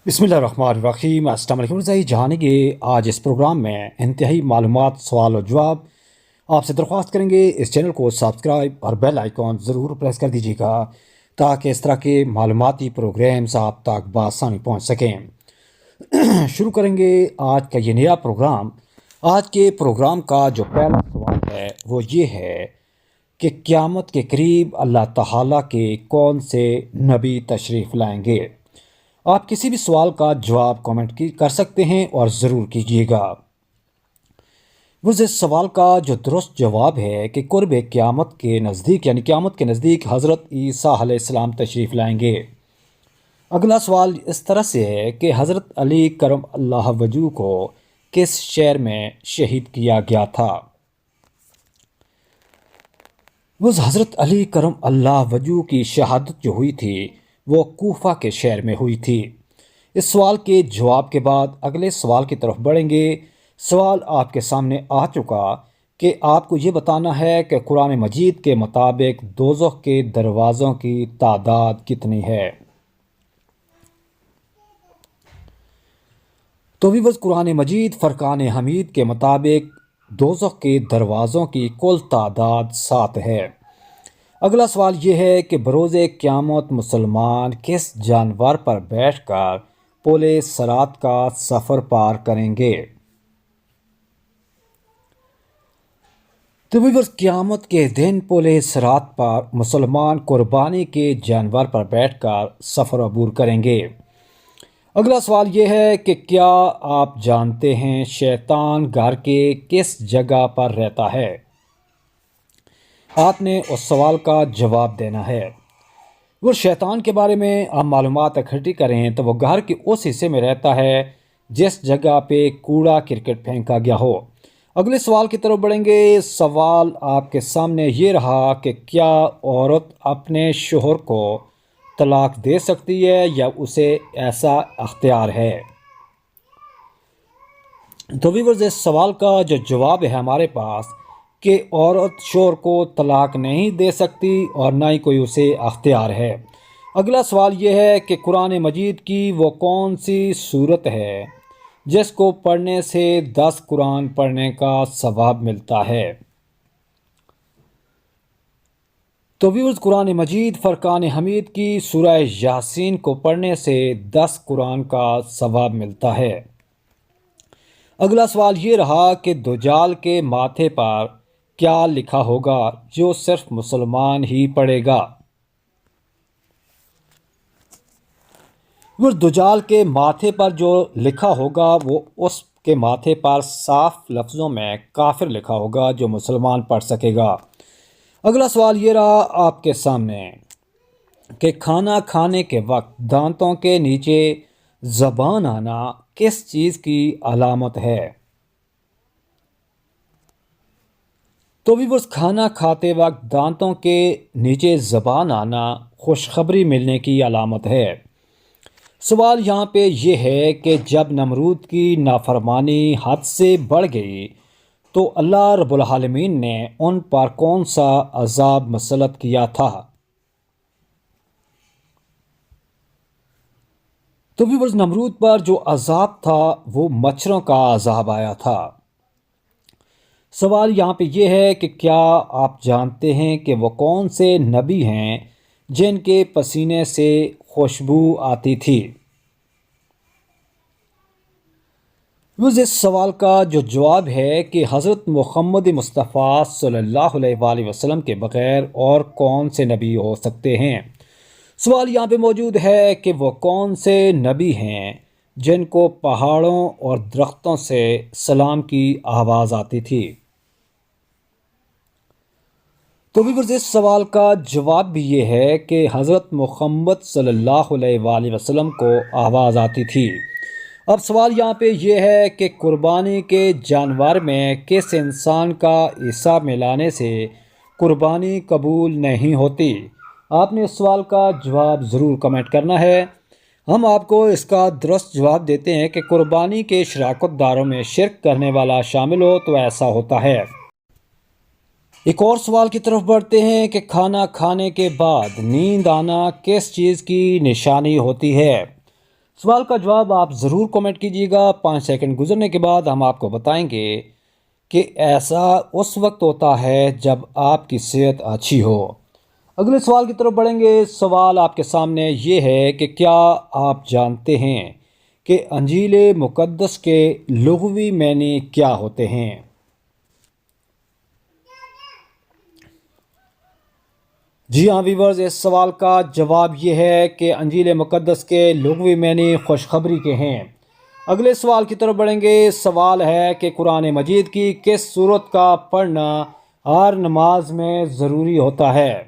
بسم اللہ الرحمن الرحیم۔ السلام علیکم رضائی جہانے کے آج اس پروگرام میں انتہائی معلومات، سوال و جواب آپ سے درخواست کریں گے۔ اس چینل کو سبسکرائب اور بیل آئیکن ضرور پریس کر دیجیے گا تاکہ اس طرح کے معلوماتی پروگرامز آپ تک بآسانی پہنچ سکیں۔ شروع کریں گے آج کا یہ نیا پروگرام۔ آج کے پروگرام کا جو پہلا سوال ہے وہ یہ ہے کہ قیامت کے قریب اللہ تعالیٰ کے کون سے نبی تشریف لائیں گے؟ آپ کسی بھی سوال کا جواب کامنٹ کر سکتے ہیں اور ضرور کیجیے گا۔ اس سوال کا جو درست جواب ہے کہ قرب قیامت کے نزدیک یعنی قیامت کے نزدیک حضرت عیسیٰ علیہ السلام تشریف لائیں گے۔ اگلا سوال اس طرح سے ہے کہ حضرت علی کرم اللہ وجہ کو کس شہر میں شہید کیا گیا تھا؟ حضرت علی کرم اللہ وجہ کی شہادت جو ہوئی تھی وہ کوفہ کے شہر میں ہوئی تھی۔ اس سوال کے جواب کے بعد اگلے سوال کی طرف بڑھیں گے۔ سوال آپ کے سامنے آ چکا کہ آپ کو یہ بتانا ہے کہ قرآن مجید کے مطابق دوزخ کے دروازوں کی تعداد کتنی ہے؟ تو قرآن مجید فرقان حمید کے مطابق دوزخ کے دروازوں کی کل تعداد 7 ہے۔ اگلا سوال یہ ہے کہ بروز قیامت مسلمان کس جانور پر بیٹھ کر پل صراط کا سفر پار کریں گے؟ تو قیامت کے دن پل صراط پر مسلمان قربانی کے جانور پر بیٹھ کر سفر عبور کریں گے۔ اگلا سوال یہ ہے کہ کیا آپ جانتے ہیں شیطان گھر کے کس جگہ پر رہتا ہے؟ آپ نے اس سوال کا جواب دینا ہے۔ وہ شیطان کے بارے میں آپ معلومات اکٹھی کریں تو وہ گھر کے اس حصے میں رہتا ہے جس جگہ پہ کوڑا کرکٹ پھینکا گیا ہو۔ اگلے سوال کی طرف بڑھیں گے۔ سوال آپ کے سامنے یہ رہا کہ کیا عورت اپنے شوہر کو طلاق دے سکتی ہے یا اسے ایسا اختیار ہے؟ تو اس سوال کا جو جواب ہے ہمارے پاس کہ عورت شوہر کو طلاق نہیں دے سکتی اور نہ ہی کوئی اسے اختیار ہے۔ اگلا سوال یہ ہے کہ قرآن مجید کی وہ کون سی صورت ہے جس کو پڑھنے سے 10 قرآن پڑھنے کا ثواب ملتا ہے؟ تو قرآن مجید فرقان حمید کی سورہ یاسین کو پڑھنے سے 10 قرآن کا ثواب ملتا ہے۔ اگلا سوال یہ رہا کہ دجال کے ماتھے پر کیا لکھا ہوگا جو صرف مسلمان ہی پڑھے گا؟ دجال کے ماتھے پر جو لکھا ہوگا وہ اس کے ماتھے پر صاف لفظوں میں کافر لکھا ہوگا جو مسلمان پڑھ سکے گا۔ اگلا سوال یہ رہا آپ کے سامنے کہ کھانا کھانے کے وقت دانتوں کے نیچے زبان آنا کس چیز کی علامت ہے؟ تو کھانا کھاتے وقت دانتوں کے نیچے زبان آنا خوشخبری ملنے کی علامت ہے۔ سوال یہاں پہ یہ ہے کہ جب نمرود کی نافرمانی حد سے بڑھ گئی تو اللہ رب العالمین نے ان پر کون سا عذاب مسلط کیا تھا؟ تو نمرود پر جو عذاب تھا وہ مچھروں کا عذاب آیا تھا۔ سوال یہاں پہ یہ ہے کہ کیا آپ جانتے ہیں کہ وہ کون سے نبی ہیں جن کے پسینے سے خوشبو آتی تھی؟ اس سوال کا جو جواب ہے کہ حضرت محمد مصطفیٰ صلی اللہ علیہ وآلہ وسلم کے بغیر اور کون سے نبی ہو سکتے ہیں؟ سوال یہاں پہ موجود ہے کہ وہ کون سے نبی ہیں جن کو پہاڑوں اور درختوں سے سلام کی آواز آتی تھی؟ تو اس سوال کا جواب بھی یہ ہے کہ حضرت محمد صلی اللہ علیہ وآلہ وسلم کو آواز آتی تھی۔ اب سوال یہاں پہ یہ ہے کہ قربانی کے جانور میں کس انسان کا حصہ ملانے سے قربانی قبول نہیں ہوتی؟ آپ نے اس سوال کا جواب ضرور کمنٹ کرنا ہے۔ ہم آپ کو اس کا درست جواب دیتے ہیں کہ قربانی کے شراکت داروں میں شرک کرنے والا شامل ہو تو ایسا ہوتا ہے۔ ایک اور سوال کی طرف بڑھتے ہیں کہ کھانا کھانے کے بعد نیند آنا کس چیز کی نشانی ہوتی ہے؟ سوال کا جواب آپ ضرور کمنٹ کیجیے گا۔ 5 سیکنڈ گزرنے کے بعد ہم آپ کو بتائیں گے کہ ایسا اس وقت ہوتا ہے جب آپ کی صحت اچھی ہو۔ اگلے سوال کی طرف بڑھیں گے۔ سوال آپ کے سامنے یہ ہے کہ کیا آپ جانتے ہیں کہ انجیل مقدس کے لغوی معنی کیا ہوتے ہیں؟ جی ہاں ویورز، اس سوال کا جواب یہ ہے کہ انجیل مقدس کے لغوی معنی خوشخبری کے ہیں۔ اگلے سوال کی طرف بڑھیں گے۔ سوال ہے کہ قرآن مجید کی کس سورت کا پڑھنا ہر نماز میں ضروری ہوتا ہے؟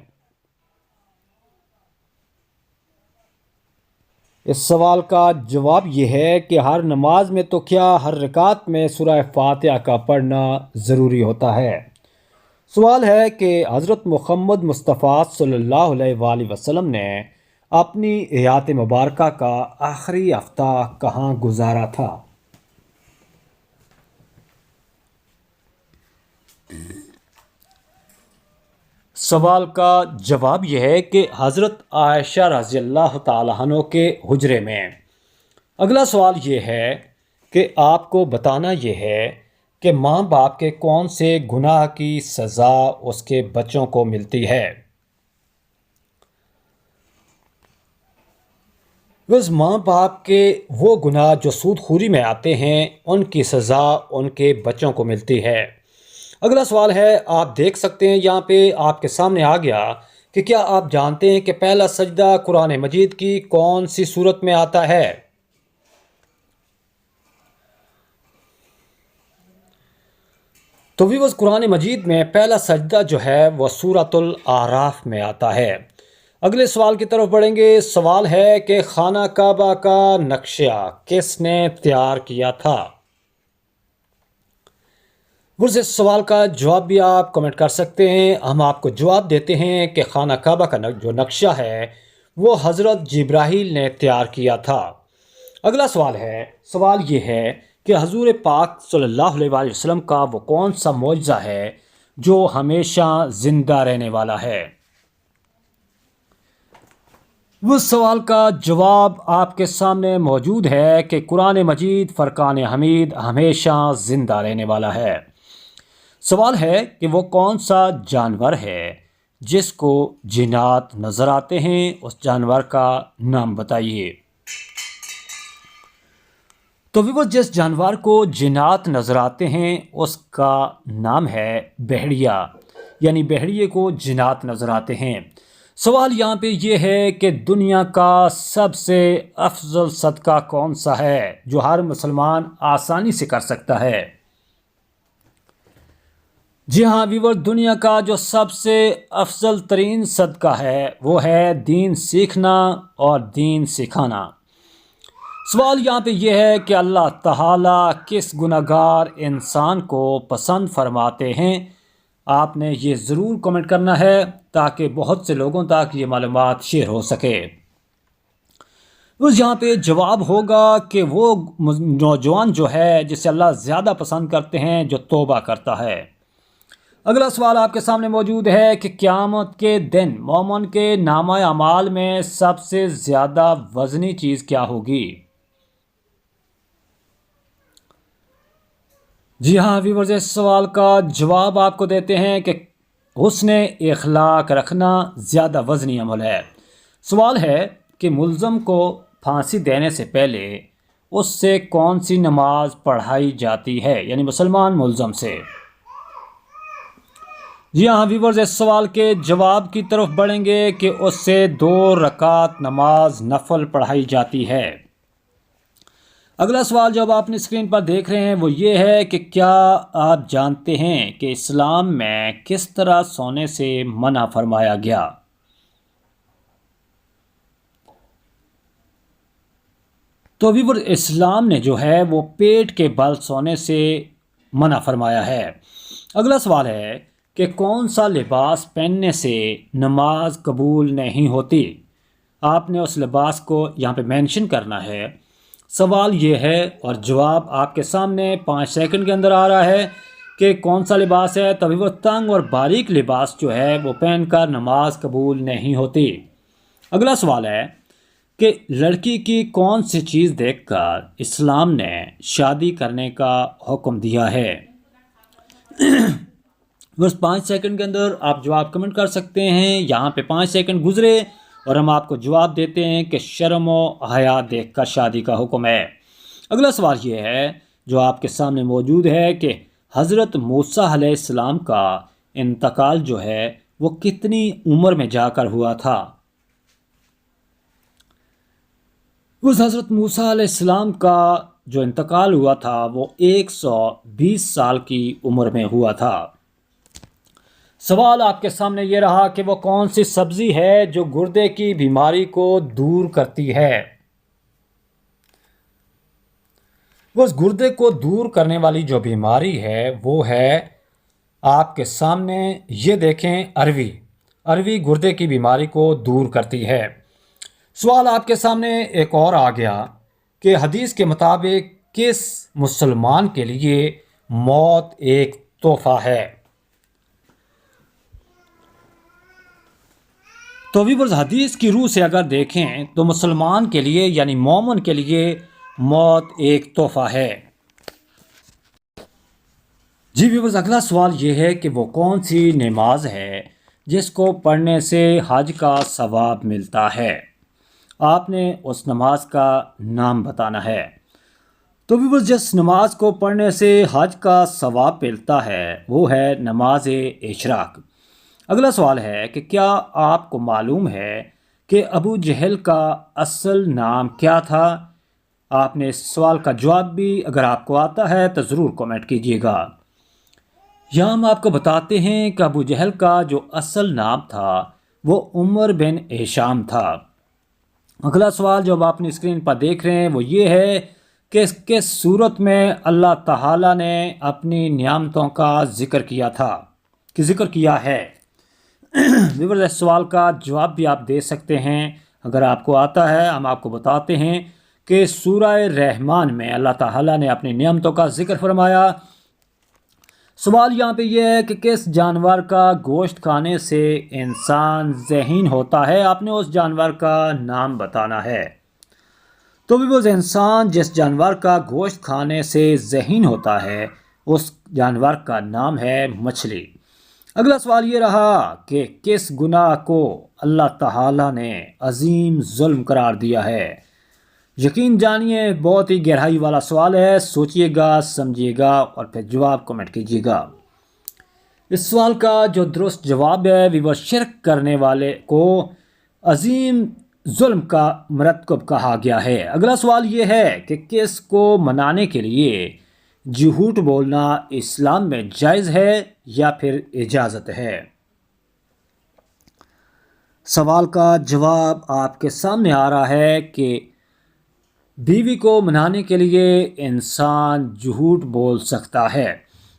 اس سوال کا جواب یہ ہے کہ ہر نماز میں تو کیا ہر رکعت میں سورہ فاتحہ کا پڑھنا ضروری ہوتا ہے۔ سوال ہے کہ حضرت محمد مصطفیٰ صلی اللہ علیہ وآلہ وسلم نے اپنی حیات مبارکہ کا آخری ہفتہ کہاں گزارا تھا؟ سوال کا جواب یہ ہے کہ حضرت عائشہ رضی اللہ تعالیٰ عنہ کے حجرے میں۔ اگلا سوال یہ ہے کہ آپ کو بتانا یہ ہے کہ ماں باپ کے کون سے گناہ کی سزا اس کے بچوں کو ملتی ہے۔ بس ماں باپ کے وہ گناہ جو سود خوری میں آتے ہیں ان کی سزا ان کے بچوں کو ملتی ہے۔ اگلا سوال ہے، آپ دیکھ سکتے ہیں یہاں پہ آپ کے سامنے آ گیا کہ کیا آپ جانتے ہیں کہ پہلا سجدہ قرآن مجید کی کون سی سورت میں آتا ہے؟ تو ویورز، قرآن مجید میں پہلا سجدہ جو ہے وہ سورۃ الاعراف میں آتا ہے۔ اگلے سوال کی طرف بڑھیں گے۔ سوال ہے کہ خانہ کعبہ کا نقشہ کس نے تیار کیا تھا؟ اس سوال کا جواب بھی آپ کمنٹ کر سکتے ہیں۔ ہم آپ کو جواب دیتے ہیں کہ خانہ کعبہ کا جو نقشہ ہے وہ حضرت جبرائیل نے تیار کیا تھا۔ اگلا سوال ہے، سوال یہ ہے کہ حضور پاک صلی اللہ علیہ وآلہ وسلم کا وہ کون سا معجزہ ہے جو ہمیشہ زندہ رہنے والا ہے؟ اس سوال کا جواب آپ کے سامنے موجود ہے کہ قرآن مجید فرقان حمید ہمیشہ زندہ رہنے والا ہے۔ سوال ہے کہ وہ کون سا جانور ہے جس کو جنات نظر آتے ہیں، اس جانور کا نام بتائیے۔ تو وہ جس جانور کو جنات نظر آتے ہیں اس کا نام ہے بھیڑیا، یعنی بھیڑیے کو جنات نظر آتے ہیں۔ سوال یہاں پہ یہ ہے کہ دنیا کا سب سے افضل صدقہ کون سا ہے جو ہر مسلمان آسانی سے کر سکتا ہے؟ جی ہاں ویور، دنیا کا جو سب سے افضل ترین صدقہ ہے وہ ہے دین سیکھنا اور دین سکھانا۔ سوال یہاں پہ یہ ہے کہ اللہ تعالیٰ کس گناہگار انسان کو پسند فرماتے ہیں؟ آپ نے یہ ضرور کمنٹ کرنا ہے تاکہ بہت سے لوگوں تک یہ معلومات شیئر ہو سکے۔ یہاں پہ جواب ہوگا کہ وہ نوجوان جو ہے جسے اللہ زیادہ پسند کرتے ہیں جو توبہ کرتا ہے۔ اگلا سوال آپ کے سامنے موجود ہے کہ قیامت کے دن مومن کے نامہ اعمال میں سب سے زیادہ وزنی چیز کیا ہوگی؟ جی ہاں ویورز، اس سوال کا جواب آپ کو دیتے ہیں کہ حسن اخلاق رکھنا زیادہ وزنی عمل ہے۔ سوال ہے کہ ملزم کو پھانسی دینے سے پہلے اس سے کون سی نماز پڑھائی جاتی ہے، یعنی مسلمان ملزم سے؟ جی ہاں ویورز، اس سوال کے جواب کی طرف بڑھیں گے کہ اس سے 2 رکعت نماز نفل پڑھائی جاتی ہے۔ اگلا سوال جو اب آپ نے اسکرین پر دیکھ رہے ہیں وہ یہ ہے کہ کیا آپ جانتے ہیں کہ اسلام میں کس طرح سونے سے منع فرمایا گیا؟ تو ویور، اسلام نے جو ہے وہ پیٹ کے بل سونے سے منع فرمایا ہے۔ اگلا سوال ہے کہ کون سا لباس پہننے سے نماز قبول نہیں ہوتی؟ آپ نے اس لباس کو یہاں پہ مینشن کرنا ہے۔ سوال یہ ہے اور جواب آپ کے سامنے 5 سیکنڈ کے اندر آ رہا ہے کہ کون سا لباس ہے۔ تبھی وہ تنگ اور باریک لباس جو ہے وہ پہن کر نماز قبول نہیں ہوتی۔ اگلا سوال ہے کہ لڑکی کی کون سی چیز دیکھ کر اسلام نے شادی کرنے کا حکم دیا ہے؟ بس 5 سیکنڈ کے اندر آپ جواب کمنٹ کر سکتے ہیں۔ یہاں پہ 5 سیکنڈ گزرے اور ہم آپ کو جواب دیتے ہیں کہ شرم و حیا دیکھ کر شادی کا حکم ہے۔ اگلا سوال یہ ہے جو آپ کے سامنے موجود ہے کہ حضرت موسیٰ علیہ السلام کا انتقال جو ہے وہ کتنی عمر میں جا کر ہوا تھا؟ اس حضرت موسیٰ علیہ السلام کا جو انتقال ہوا تھا وہ 120 سال کی عمر میں ہوا تھا۔ سوال آپ کے سامنے یہ رہا کہ وہ کون سی سبزی ہے جو گردے کی بیماری کو دور کرتی ہے؟ اس گردے کو دور کرنے والی جو بیماری ہے وہ ہے آپ کے سامنے یہ دیکھیں اروی گردے کی بیماری کو دور کرتی ہے۔ سوال آپ کے سامنے ایک اور آ گیا کہ حدیث کے مطابق کس مسلمان کے لیے موت ایک تحفہ ہے؟ تو ویورز حدیث کی روح سے اگر دیکھیں تو مسلمان کے لیے یعنی مومن کے لیے موت ایک تحفہ ہے۔ جی ویورز اگلا سوال یہ ہے کہ وہ کون سی نماز ہے جس کو پڑھنے سے حج کا ثواب ملتا ہے؟ آپ نے اس نماز کا نام بتانا ہے۔ تو ویورز جس نماز کو پڑھنے سے حج کا ثواب ملتا ہے وہ ہے نماز اشراق۔ اگلا سوال ہے کہ کیا آپ کو معلوم ہے کہ ابو جہل کا اصل نام کیا تھا؟ آپ نے اس سوال کا جواب بھی اگر آپ کو آتا ہے تو ضرور کمنٹ کیجیے گا۔ یہاں ہم آپ کو بتاتے ہیں کہ ابو جہل کا جو اصل نام تھا وہ عمر بن ہشام تھا۔ اگلا سوال جو اب آپ نے اسکرین پر دیکھ رہے ہیں وہ یہ ہے کہ کس صورت میں اللہ تعالیٰ نے اپنی نعمتوں کا ذکر کیا ہے؟ ویورز اس سوال کا جواب بھی آپ دے سکتے ہیں اگر آپ کو آتا ہے۔ ہم آپ کو بتاتے ہیں کہ سورہ رحمان میں اللہ تعالیٰ نے اپنی نعمتوں کا ذکر فرمایا۔ سوال یہاں پہ یہ ہے کہ کس جانور کا گوشت کھانے سے انسان ذہین ہوتا ہے؟ آپ نے اس جانور کا نام بتانا ہے۔ تو بھی وہ انسان جس جانور کا گوشت کھانے سے ذہین ہوتا ہے اس جانور کا نام ہے مچھلی۔ اگلا سوال یہ رہا کہ کس گناہ کو اللہ تعالیٰ نے عظیم ظلم قرار دیا ہے؟ یقین جانیے بہت ہی گہرائی والا سوال ہے، سوچئے گا، سمجھیے گا اور پھر جواب کمنٹ کیجیے گا۔ اس سوال کا جو درست جواب ہے وہ شرک کرنے والے کو عظیم ظلم کا مرتکب کہا گیا ہے۔ اگلا سوال یہ ہے کہ کس کو منانے کے لیے جھوٹ بولنا اسلام میں جائز ہے یا پھر اجازت ہے؟ سوال کا جواب آپ کے سامنے آ رہا ہے کہ بیوی کو منانے کے لیے انسان جھوٹ بول سکتا ہے۔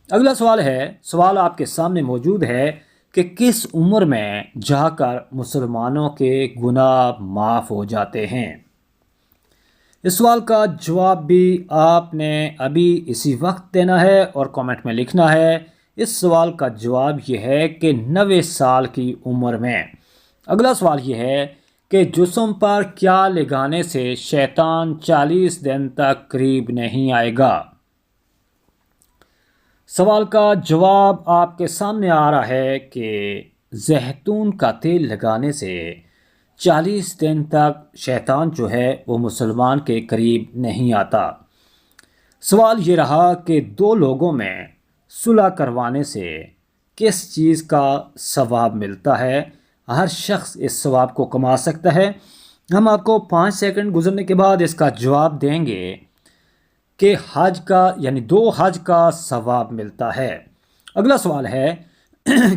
اگلا سوال آپ کے سامنے موجود ہے کہ کس عمر میں جا کر مسلمانوں کے گناہ معاف ہو جاتے ہیں؟ اس سوال کا جواب بھی آپ نے ابھی اسی وقت دینا ہے اور کمنٹ میں لکھنا ہے۔ اس سوال کا جواب یہ ہے کہ 90 سال کی عمر میں۔ اگلا سوال یہ ہے کہ جسم پر کیا لگانے سے شیطان 40 دن تک قریب نہیں آئے گا؟ سوال کا جواب آپ کے سامنے آ رہا ہے کہ زیتون کا تیل لگانے سے 40 دن تک شیطان جو ہے وہ مسلمان کے قریب نہیں آتا۔ سوال یہ رہا کہ 2 لوگوں میں صلح کروانے سے کس چیز کا ثواب ملتا ہے؟ ہر شخص اس ثواب کو کما سکتا ہے۔ ہم آپ کو 5 سیکنڈ گزرنے کے بعد اس کا جواب دیں گے کہ حج کا یعنی 2 حج کا ثواب ملتا ہے۔ اگلا سوال ہے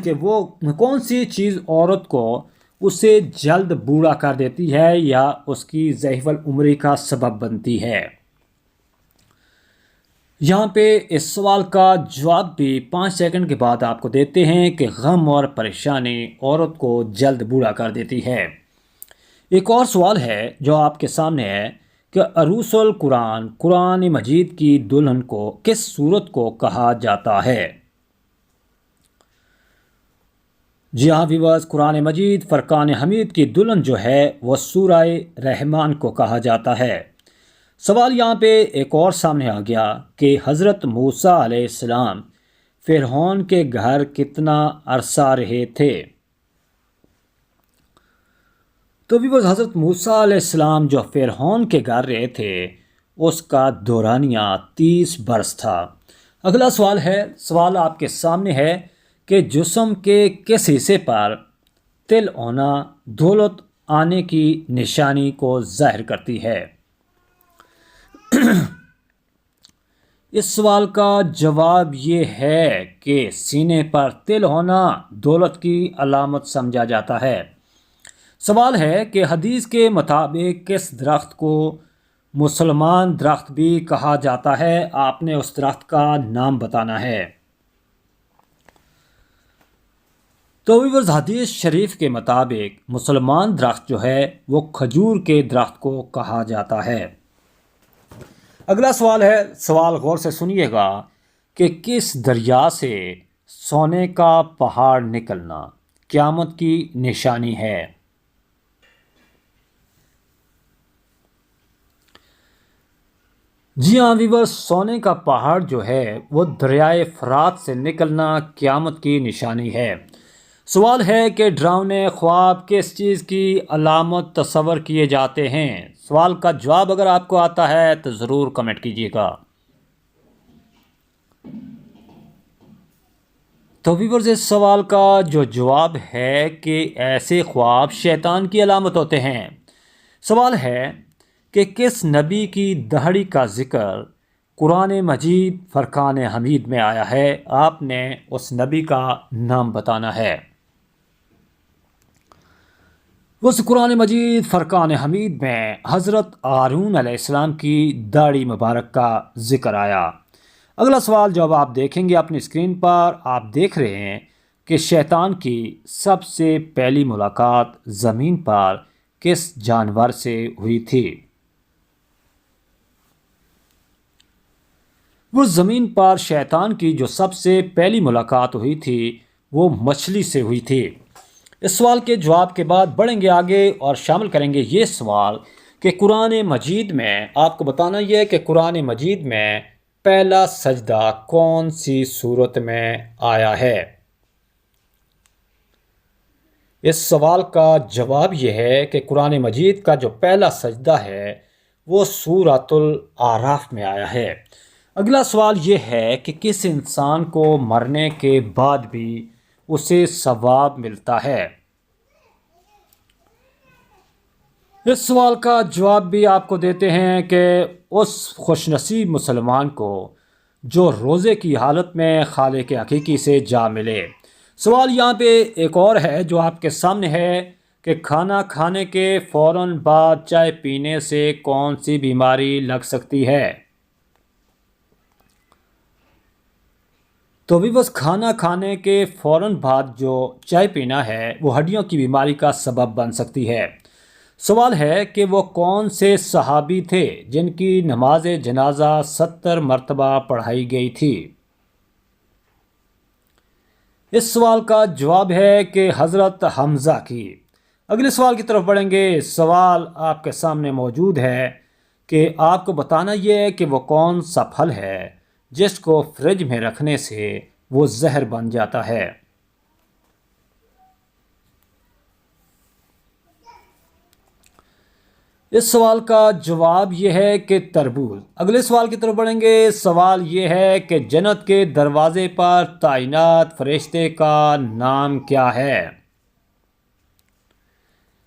کہ وہ کون سی چیز عورت کو اسے جلد بوڑھا کر دیتی ہے یا اس کی ضعیف العمری کا سبب بنتی ہے؟ یہاں پہ اس سوال کا جواب بھی 5 سیکنڈ کے بعد آپ کو دیتے ہیں کہ غم اور پریشانی عورت کو جلد بوڑھا کر دیتی ہے۔ ایک اور سوال ہے جو آپ کے سامنے ہے کہ عروس القرآن قرآن مجید کی دلہن کو کس صورت کو کہا جاتا ہے؟ جی ہاں ویورز، قرآن مجید فرقان حمید کی دلہن جو ہے وہ سورہ رحمان کو کہا جاتا ہے۔ سوال یہاں پہ ایک اور سامنے آ گیا کہ حضرت موسیٰ علیہ السلام فرعون کے گھر کتنا عرصہ رہے تھے؟ تو ویورز، حضرت موسیٰ علیہ السلام جو فرعون کے گھر رہے تھے اس کا دورانیہ 30 برس تھا۔ اگلا سوال آپ کے سامنے ہے کہ جسم کے کس حصے پر تل ہونا دولت آنے کی نشانی کو ظاہر کرتی ہے؟ اس سوال کا جواب یہ ہے کہ سینے پر تل ہونا دولت کی علامت سمجھا جاتا ہے۔ سوال ہے کہ حدیث کے مطابق کس درخت کو مسلمان درخت بھی کہا جاتا ہے؟ آپ نے اس درخت کا نام بتانا ہے۔ تو ویورز، حدیث شریف کے مطابق مسلمان درخت جو ہے وہ کھجور کے درخت کو کہا جاتا ہے۔ اگلا سوال غور سے سنیے گا کہ کس دریا سے سونے کا پہاڑ نکلنا قیامت کی نشانی ہے؟ جی ہاں ویورز، سونے کا پہاڑ جو ہے وہ دریائے فرات سے نکلنا قیامت کی نشانی ہے۔ سوال ہے کہ ڈراؤنے خواب کس چیز کی علامت تصور کیے جاتے ہیں؟ سوال کا جواب اگر آپ کو آتا ہے تو ضرور کمنٹ کیجیے گا۔ تو ویورز، اس سوال کا جو جواب ہے کہ ایسے خواب شیطان کی علامت ہوتے ہیں۔ سوال ہے کہ کس نبی کی دہڑی کا ذکر قرآن مجید فرقان حمید میں آیا ہے؟ آپ نے اس نبی کا نام بتانا ہے۔ اس قرآن مجید فرقان حمید میں حضرت ہارون علیہ السلام کی داڑھی مبارک کا ذکر آیا۔ اگلا سوال جب آپ دیکھیں گے اپنی اسکرین پر، آپ دیکھ رہے ہیں کہ شیطان کی سب سے پہلی ملاقات زمین پر کس جانور سے ہوئی تھی؟ وہ زمین پر شیطان کی جو سب سے پہلی ملاقات ہوئی تھی وہ مچھلی سے ہوئی تھی۔ اس سوال کے جواب کے بعد بڑھیں گے آگے اور شامل کریں گے یہ سوال کہ قرآن مجید میں آپ کو بتانا یہ ہے کہ قرآن مجید میں پہلا سجدہ کون سی صورت میں آیا ہے؟ اس سوال کا جواب یہ ہے کہ قرآن مجید کا جو پہلا سجدہ ہے وہ سورۃ الاعراف میں آیا ہے۔ اگلا سوال یہ ہے کہ کس انسان کو مرنے کے بعد بھی اسے ثواب ملتا ہے؟ اس سوال کا جواب بھی آپ کو دیتے ہیں کہ اس خوش نصیب مسلمان کو جو روزے کی حالت میں خالق حقیقی سے جا ملے۔ سوال یہاں پہ ایک اور ہے جو آپ کے سامنے ہے کہ کھانا کھانے کے فوراً بعد چائے پینے سے کون سی بیماری لگ سکتی ہے؟ تو بھی بس کھانا کھانے کے فوراً بعد جو چائے پینا ہے وہ ہڈیوں کی بیماری کا سبب بن سکتی ہے۔ سوال ہے کہ وہ کون سے صحابی تھے جن کی نماز جنازہ 70 مرتبہ پڑھائی گئی تھی؟ اس سوال کا جواب ہے کہ حضرت حمزہ کی۔ اگلے سوال کی طرف بڑھیں گے۔ سوال آپ کے سامنے موجود ہے کہ آپ کو بتانا یہ ہے کہ وہ کون سا پھل ہے جس کو فریج میں رکھنے سے وہ زہر بن جاتا ہے۔ اس سوال کا جواب یہ ہے کہ تربوز۔ اگلے سوال کی طرف بڑھیں گے۔ سوال یہ ہے کہ جنت کے دروازے پر تعینات فرشتے کا نام کیا ہے؟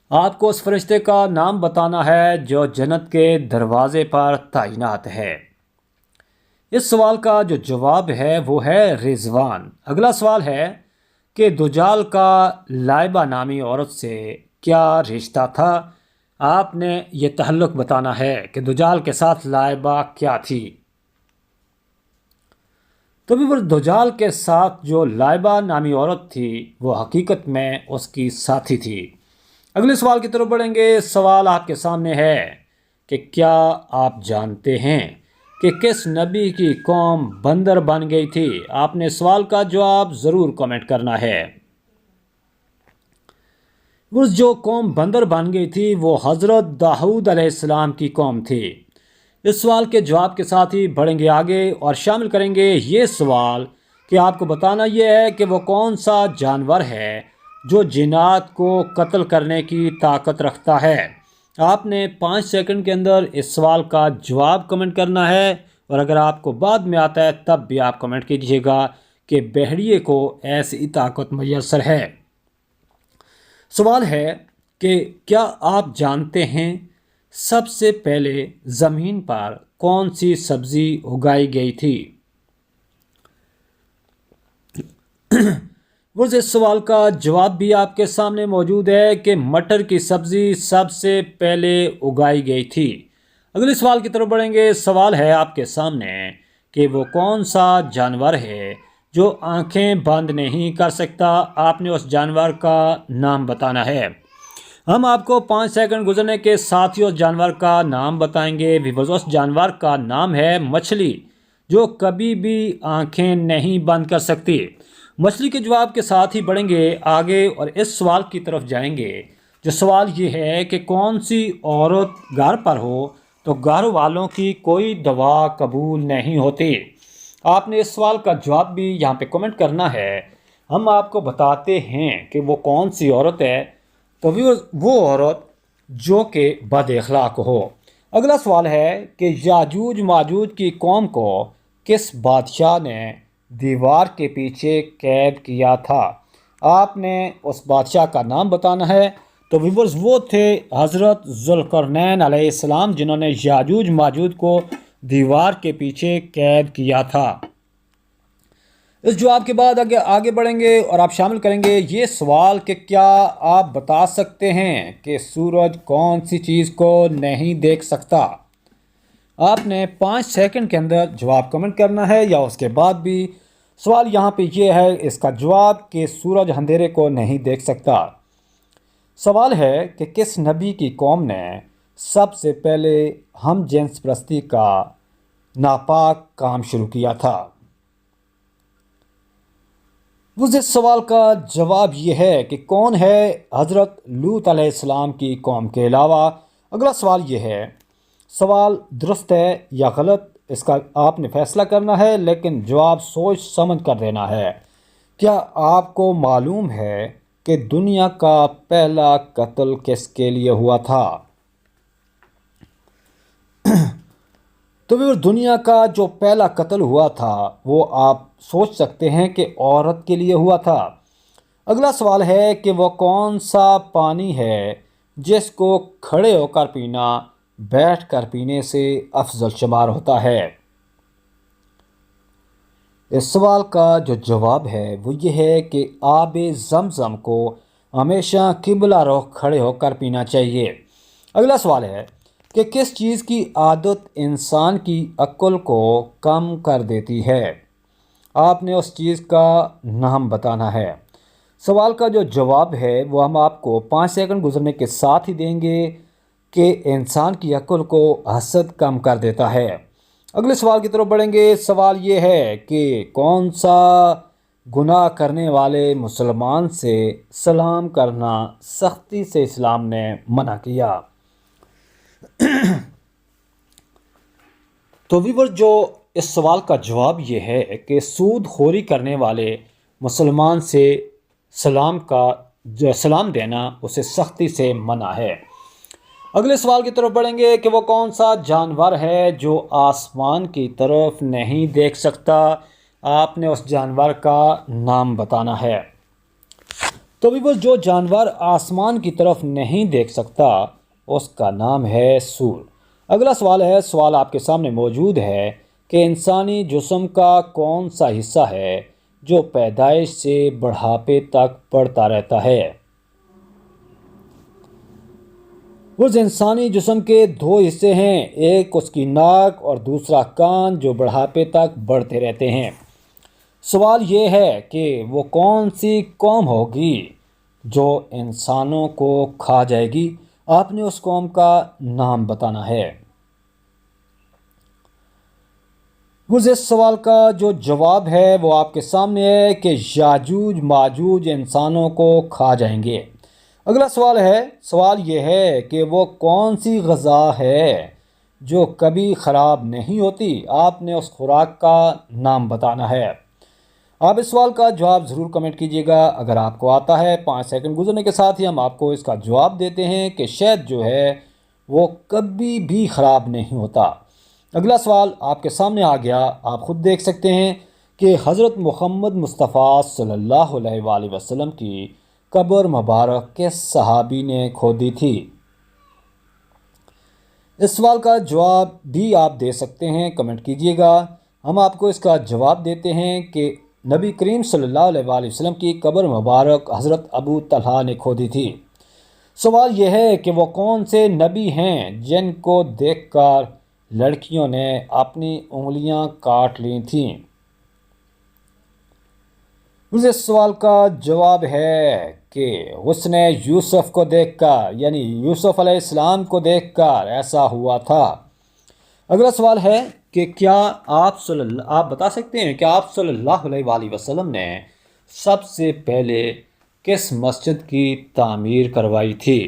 آپ کو اس فرشتے کا نام بتانا ہے جو جنت کے دروازے پر تعینات ہے۔ اس سوال کا جو جواب ہے وہ ہے رضوان۔ اگلا سوال ہے کہ دجال کا لائبہ نامی عورت سے کیا رشتہ تھا؟ آپ نے یہ تعلق بتانا ہے کہ دجال کے ساتھ لائبہ کیا تھی۔ تو بھی دجال کے ساتھ جو لائبہ نامی عورت تھی وہ حقیقت میں اس کی ساتھی تھی۔ اگلے سوال کی طرف بڑھیں گے۔ سوال آپ کے سامنے ہے کہ کیا آپ جانتے ہیں کہ کس نبی کی قوم بندر بن گئی تھی؟ آپ نے سوال کا جواب ضرور کمنٹ کرنا ہے۔ وہ جو قوم بندر بن گئی تھی وہ حضرت داؤد علیہ السلام کی قوم تھی۔ اس سوال کے جواب کے ساتھ ہی بڑھیں گے آگے اور شامل کریں گے یہ سوال کہ آپ کو بتانا یہ ہے کہ وہ کون سا جانور ہے جو جنات کو قتل کرنے کی طاقت رکھتا ہے۔ آپ نے 5 سیکنڈ کے اندر اس سوال کا جواب کمنٹ کرنا ہے، اور اگر آپ کو بعد میں آتا ہے تب بھی آپ کمنٹ کیجیے گا کہ بحریے کو ایسی طاقت میسر ہے۔ سوال ہے کہ کیا آپ جانتے ہیں سب سے پہلے زمین پر کون سی سبزی اگائی گئی تھی؟ اس سوال کا جواب بھی آپ کے سامنے موجود ہے کہ مٹر کی سبزی سب سے پہلے اگائی گئی تھی۔ اگلے سوال کی طرف بڑھیں گے۔ سوال ہے آپ کے سامنے کہ وہ کون سا جانور ہے جو آنکھیں بند نہیں کر سکتا۔ آپ نے اس جانور کا نام بتانا ہے۔ ہم آپ کو 5 سیکنڈ گزرنے کے ساتھ ہی اس جانور کا نام بتائیں گے۔ اس جانور کا نام ہے مچھلی، جو کبھی بھی آنکھیں نہیں بند کر سکتی۔ مچھلی کے جواب کے ساتھ ہی بڑھیں گے آگے اور اس سوال کی طرف جائیں گے، جو سوال یہ ہے کہ کون سی عورت گھر پر ہو تو گھر والوں کی کوئی دعا قبول نہیں ہوتی۔ آپ نے اس سوال کا جواب بھی یہاں پہ کمنٹ کرنا ہے۔ ہم آپ کو بتاتے ہیں کہ وہ کون سی عورت ہے، تو وہ عورت جو کہ بد اخلاق ہو۔ اگلا سوال ہے کہ یاجوج ماجوج کی قوم کو کس بادشاہ نے دیوار کے پیچھے قید کیا تھا؟ آپ نے اس بادشاہ کا نام بتانا ہے۔ تو ویورز وہ تھے حضرت ذوالقرنین علیہ السلام، جنہوں نے یاجوج ماجوج کو دیوار کے پیچھے قید کیا تھا۔ اس جواب کے بعد آگے بڑھیں گے اور آپ شامل کریں گے یہ سوال کہ کیا آپ بتا سکتے ہیں کہ سورج کون سی چیز کو نہیں دیکھ سکتا؟ آپ نے 5 سیکنڈ کے اندر جواب کمنٹ کرنا ہے یا اس کے بعد بھی۔ سوال یہاں پہ یہ ہے اس کا جواب کہ سورج اندھیرے کو نہیں دیکھ سکتا۔ سوال ہے کہ کس نبی کی قوم نے سب سے پہلے ہم جنس پرستی کا ناپاک کام شروع کیا تھا؟ اس سوال کا جواب یہ ہے کہ کون ہے حضرت لوط علیہ السلام کی قوم کے علاوہ۔ اگلا سوال یہ ہے، سوال درست ہے یا غلط اس کا آپ نے فیصلہ کرنا ہے، لیکن جواب سوچ سمجھ کر دینا ہے۔ کیا آپ کو معلوم ہے کہ دنیا کا پہلا قتل کس کے لیے ہوا تھا؟ تو دنیا کا جو پہلا قتل ہوا تھا وہ آپ سوچ سکتے ہیں کہ عورت کے لیے ہوا تھا۔ اگلا سوال ہے کہ وہ کون سا پانی ہے جس کو کھڑے ہو کر پینا بیٹھ کر پینے سے افضل شمار ہوتا ہے؟ اس سوال کا جو جواب ہے وہ یہ ہے کہ آب زمزم کو ہمیشہ قبلہ رخ کھڑے ہو کر پینا چاہیے۔ اگلا سوال ہے کہ کس چیز کی عادت انسان کی عقل کو کم کر دیتی ہے؟ آپ نے اس چیز کا نام بتانا ہے۔ سوال کا جو جواب ہے وہ ہم آپ کو 5 سیکنڈ گزرنے کے ساتھ ہی دیں گے کہ انسان کی عقل کو حسد کم کر دیتا ہے۔ اگلے سوال کی طرف بڑھیں گے۔ سوال یہ ہے کہ کون سا گناہ کرنے والے مسلمان سے سلام کرنا سختی سے اسلام نے منع کیا؟ تو ویور جو اس سوال کا جواب یہ ہے کہ سود خوری کرنے والے مسلمان سے سلام دینا اسے سختی سے منع ہے۔ اگلے سوال کی طرف بڑھیں گے کہ وہ کون سا جانور ہے جو آسمان کی طرف نہیں دیکھ سکتا؟ آپ نے اس جانور کا نام بتانا ہے۔ تو ویور جو جانور آسمان کی طرف نہیں دیکھ سکتا اس کا نام ہے سور۔ اگلا سوال ہے، سوال آپ کے سامنے موجود ہے کہ انسانی جسم کا کون سا حصہ ہے جو پیدائش سے بڑھاپے تک بڑھتا رہتا ہے؟ اس انسانی جسم کے 2 حصے ہیں، ایک اس کی ناک اور دوسرا کان، جو بڑھاپے تک بڑھتے رہتے ہیں۔ سوال یہ ہے کہ وہ کون سی قوم ہوگی جو انسانوں کو کھا جائے گی؟ آپ نے اس قوم کا نام بتانا ہے۔ اس سوال کا جو جواب ہے وہ آپ کے سامنے ہے کہ یاجوج ماجوج انسانوں کو کھا جائیں گے۔ اگلا سوال یہ ہے کہ وہ کون سی غذا ہے جو کبھی خراب نہیں ہوتی؟ آپ نے اس خوراک کا نام بتانا ہے۔ آپ اس سوال کا جواب ضرور کمنٹ کیجیے گا۔ اگر آپ کو آتا ہے 5 سیکنڈ گزرنے کے ساتھ ہی ہم آپ کو اس کا جواب دیتے ہیں کہ شہد جو ہے وہ کبھی بھی خراب نہیں ہوتا۔ اگلا سوال آپ کے سامنے آ گیا، آپ خود دیکھ سکتے ہیں کہ حضرت محمد مصطفیٰ صلی اللہ علیہ وآلہ وسلم کی قبر مبارک کس صحابی نے کھودی تھی؟ اس سوال کا جواب بھی آپ دے سکتے ہیں، کمنٹ کیجیے گا۔ ہم آپ کو اس کا جواب دیتے ہیں کہ نبی کریم صلی اللہ علیہ وآلہ وسلم کی قبر مبارک حضرت ابو طلحہ نے کھودی تھی۔ سوال یہ ہے کہ وہ کون سے نبی ہیں جن کو دیکھ کر لڑکیوں نے اپنی انگلیاں کاٹ لی تھیں؟ اس سوال کا جواب ہے کہ اس نے یوسف کو دیکھ کر، یعنی یوسف علیہ السلام کو دیکھ کر ایسا ہوا تھا۔ اگلا سوال ہے کہ کیا آپ بتا سکتے ہیں کہ آپ صلی اللہ علیہ وآلہ وسلم نے سب سے پہلے کس مسجد کی تعمیر کروائی تھی؟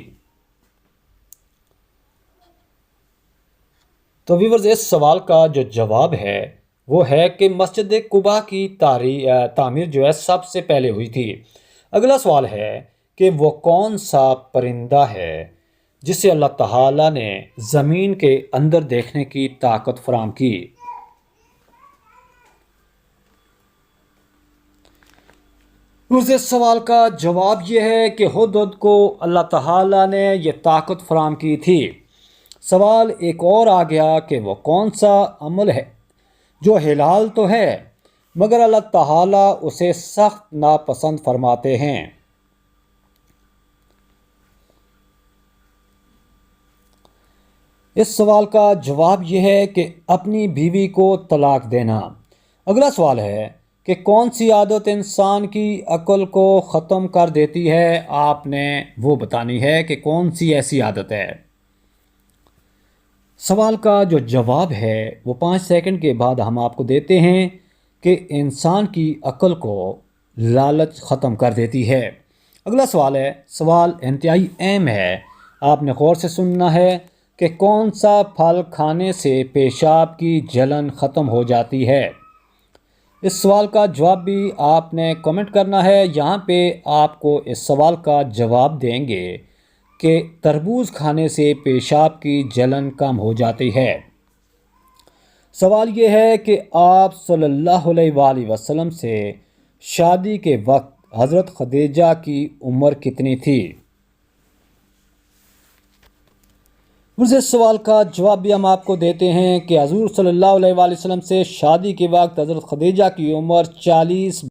تو ویورز، اس سوال کا جو جواب ہے وہ ہے کہ مسجد قباء کی تعمیر جو ہے سب سے پہلے ہوئی تھی۔ اگلا سوال ہے کہ وہ کون سا پرندہ ہے جسے اللہ تعالیٰ نے زمین کے اندر دیکھنے کی طاقت فراہم کی؟ اس سوال کا جواب یہ ہے کہ ہدہد کو اللہ تعالیٰ نے یہ طاقت فراہم کی تھی۔ سوال ایک اور آ گیا کہ وہ کون سا عمل ہے جو حلال تو ہے مگر اللہ تعالیٰ اسے سخت ناپسند فرماتے ہیں؟ اس سوال کا جواب یہ ہے کہ اپنی بیوی کو طلاق دینا۔ اگلا سوال ہے کہ کون سی عادت انسان کی عقل کو ختم کر دیتی ہے؟ آپ نے وہ بتانی ہے کہ کون سی ایسی عادت ہے۔ سوال کا جو جواب ہے وہ 5 سیکنڈ کے بعد ہم آپ کو دیتے ہیں کہ انسان کی عقل کو لالچ ختم کر دیتی ہے۔ اگلا سوال انتہائی اہم ہے، آپ نے غور سے سننا ہے کہ کون سا پھل کھانے سے پیشاب کی جلن ختم ہو جاتی ہے؟ اس سوال کا جواب بھی آپ نے کمنٹ کرنا ہے۔ یہاں پہ آپ کو اس سوال کا جواب دیں گے کہ تربوز کھانے سے پیشاب کی جلن کم ہو جاتی ہے۔ سوال یہ ہے کہ آپ صلی اللہ علیہ وآلہ وسلم سے شادی کے وقت حضرت خدیجہ کی عمر کتنی تھی؟ اس سوال کا جواب بھی ہم آپ کو دیتے ہیں کہ حضور صلی اللہ علیہ وآلہ وسلم سے شادی کے وقت حضرت خدیجہ کی عمر 40